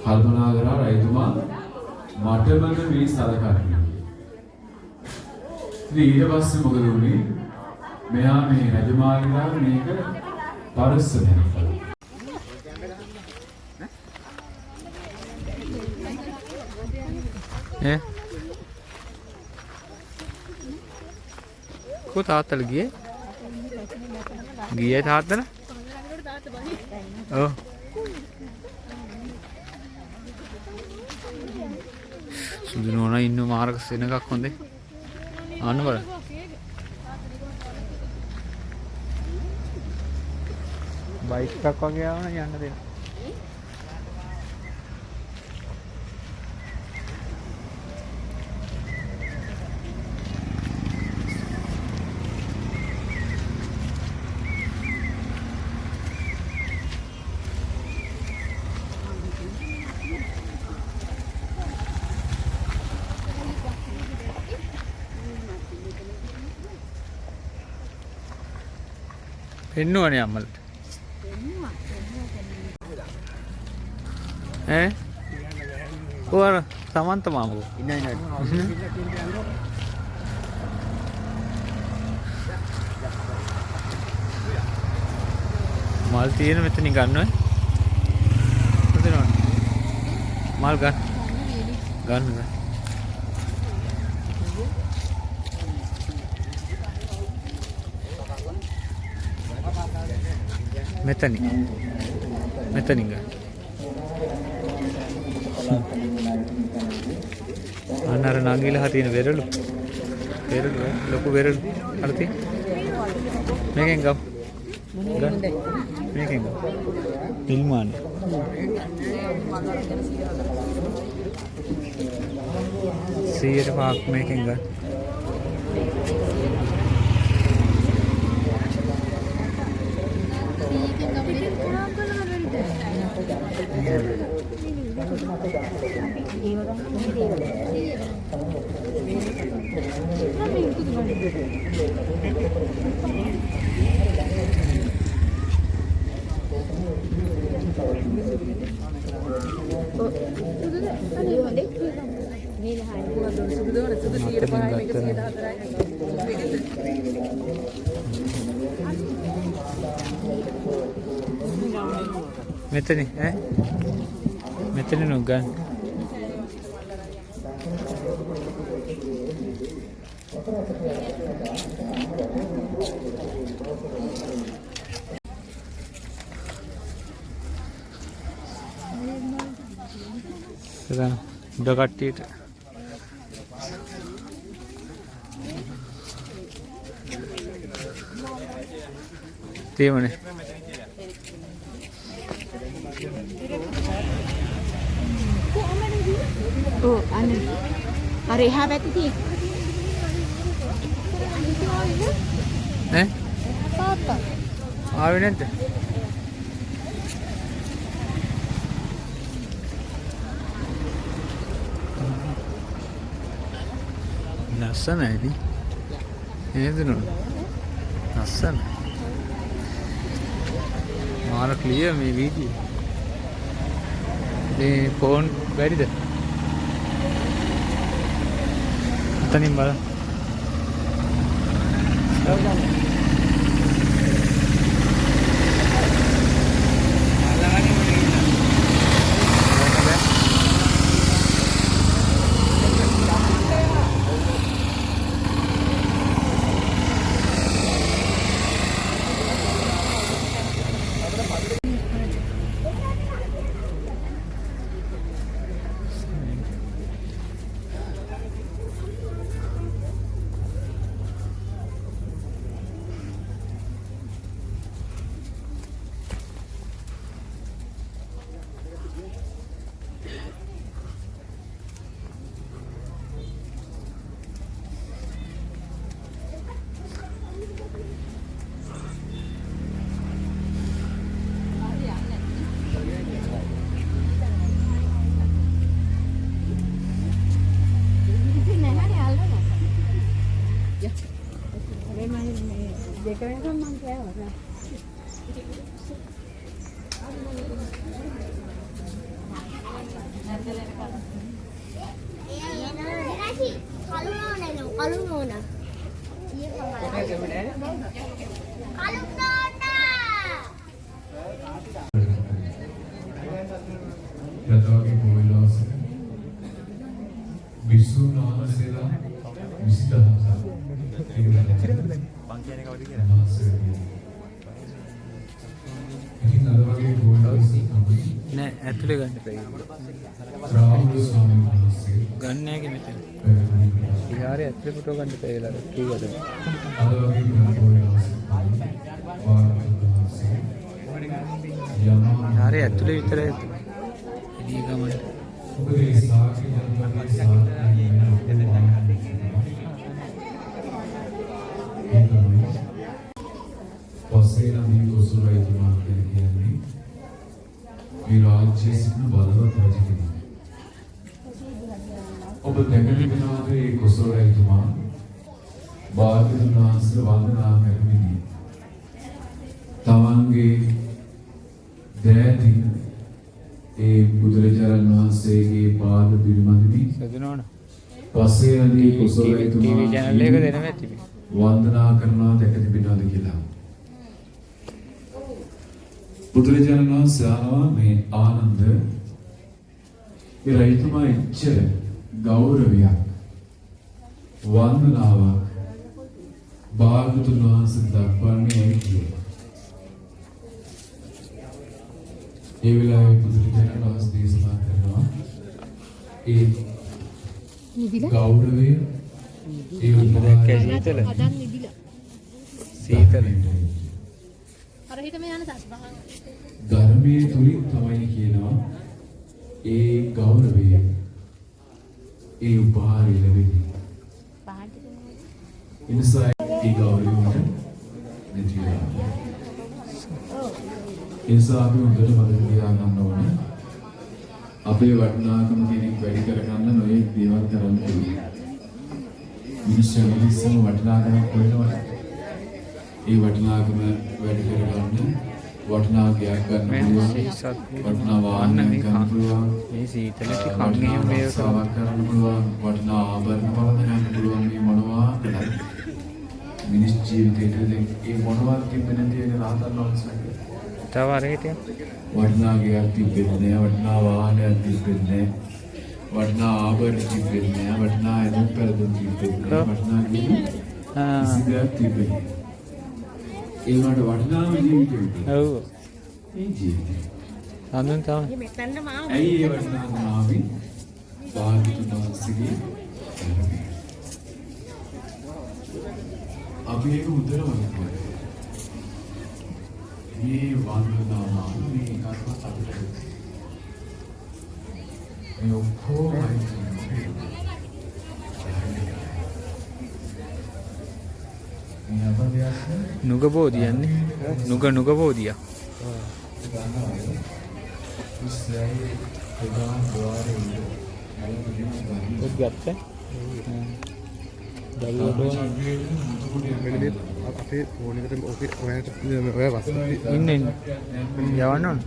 කල්පනා කරා රජතුමා මටම මේ සලකන්නේ. ඊට පස්සේ මොකද වුනේ? මෙයා මේ රජමාලිගාව මේක පරිස්සමෙන් කළා. को තාත්තල ගියේ? ගියේ තාත්තල? ඔව්. සුදු නෝනා ඉන්න මාර්ග සෙනගක් හොඳේ. ආන්න බලන්න. බයික් එකක් වගේ ආවන යන්න දෙන්න. පෙන්නුවනේ අම්මලට. කොහොර සමන්ත මාමකෝ. ඉන්න. මල් තියෙන මෙතනින් ගන්නවද? කොතනද? මල් ගන්න. මෙතනින් ගන්න. අන්නර නංගිලා තියෙන වෙරළු ලොකු වෙරළු අර තියෙන මේකෙන් ගම් නිල්මානේ සීයට පාක් මේකෙන් ගන්න. මෙතන මෙතන නුගන් උඩ කට්ටියට තේමනේ Oh, anu. Hari habat itu. Apa? ආවේ නැද්ද? ලස්සනයිනේ. නේද නෝ? ලස්සන. මාර ක්ලියර් මේ වීඩියෝ. මේ ෆෝන් බැරිද? තනින් බලන්න. යතෝගේ පොයිලෝස විසුනාසෙලා 20000 ඉතින් අද වගේ පොයිලෝස තමයි නෑ ඇතුලේ ගන්න එපා. රාහුල ස්වාමීන් වහන්සේ ගන්න නෑ මෙතන. පැවිදි විහාරයේ ඇතුලේ ෆොටෝ ගන්න එපා කියලා කිව්වද? අද වගේ පොයිලෝස වාරවහන්සේ විහාරයේ ඇතුලේ විතරයි. එළිය ගමන. ඔබේ සාකි ජනපදයේ සාකි පස්සේ නම් කුසල රජතුමා කියන්නේ මේ රාජ්‍යයේ සිටින බලවත් රජ කෙනෙක්. ඔබ දැකලා තිබෙනවාද මේ කුසල රජතුමා භාග්‍යවතුන් වහන්සේ වන්දනා කරමින් තමන්ගේ දෑතින් ඒ බුදුරජාණන් වහන්සේගේ පාද පිළිමදිමින් සදිනවන. පස්සේ නදී කුසල ටීවී රජතුමා channel එක දෙනවා ඇති. වන්දනා කරනවා දැක තිබෙනවාද කියලා. බුදුරජාණන් වහන්සේ ආවා මේ ආනන්ද මේ රජතුමා ඉච්ඡර ගෞරවයක් වන්දනාවක් භාගතුන් වහන්සේ දක්වන්නේ ඇයි කියලා. ඒ වෙලාවේ බුදුරජාණන් වහන්සේ දේශනා කරනවා ඒ ගෞරවය ඒ දැක්කේ සීතල. සීතල. ධර්මයේ තුලින් තමයි කියනවා ඒ ගෞරවය ඒ උපහාරය ලැබෙන්නේ. ඉන්සයි ඒ ගෞරවය උන්ට දෙතියලා. ඉන්සා අපි උන්ට මතක තියාගන්න ඕනේ. අපේ වටිනාකම කෙනෙක් වැඩි කරගන්න නොයෙක් දේවල් කරන්න පුළුවන්. මිනිස්සු ඉස්සම වටිනාකමක් හොයනවා. ඒ වටිනාකම වැඩි කරගන්න වටිනා ගයක් ගන්න පුළුවන්. වටිනා වාහනයක් ගන්න පුළුවන්. මේ සීතලට කන්නේ මේ සාවක් කරන්න පුළුවන්. වටිනා ආභරණ පවත්වා ගන්න පුළුවන්. මේ මොනවා කළත් මිනිස් ජීවිතේදී ඒ මොනවත් තිබෙන්නේ තියෙන රහතන් වහන්සේගේ. තව අරහෙටියක්. වටිනා ගයක් තිබෙන්නේ නැහැ. වටිනා වාහනයක් තිබෙන්නේ නැහැ. වටිනා ආභරණ තිබෙන්නේ නැහැ. වටිනා එදුම් පෙරදුම් තිබෙන්නේ නැහැ. වටිනා කිසිදයක් තිබෙන්නේ නැහැ. ඒ වලට වටිනාම ජීවිතේ. ඔව්. මේ ජීවිතේ. අනුන් තමයි. ඇයි ඒ වටිනාකම ආවේ? භාග්‍යතුන් වහන්සේගේ ධර්මය. අපි ඒක උදේට වගේ. මේ වන්දනාව මේ එකක්වත් අපිට මේ ඔක්කොම නුග බෝධියන්නේ. නුග බෝධිය. ඔත් ගත්තා. අපේ ෆෝන් එකට ඔයාලට ඔය වස්තු ඉන්න යවන්න ඕන.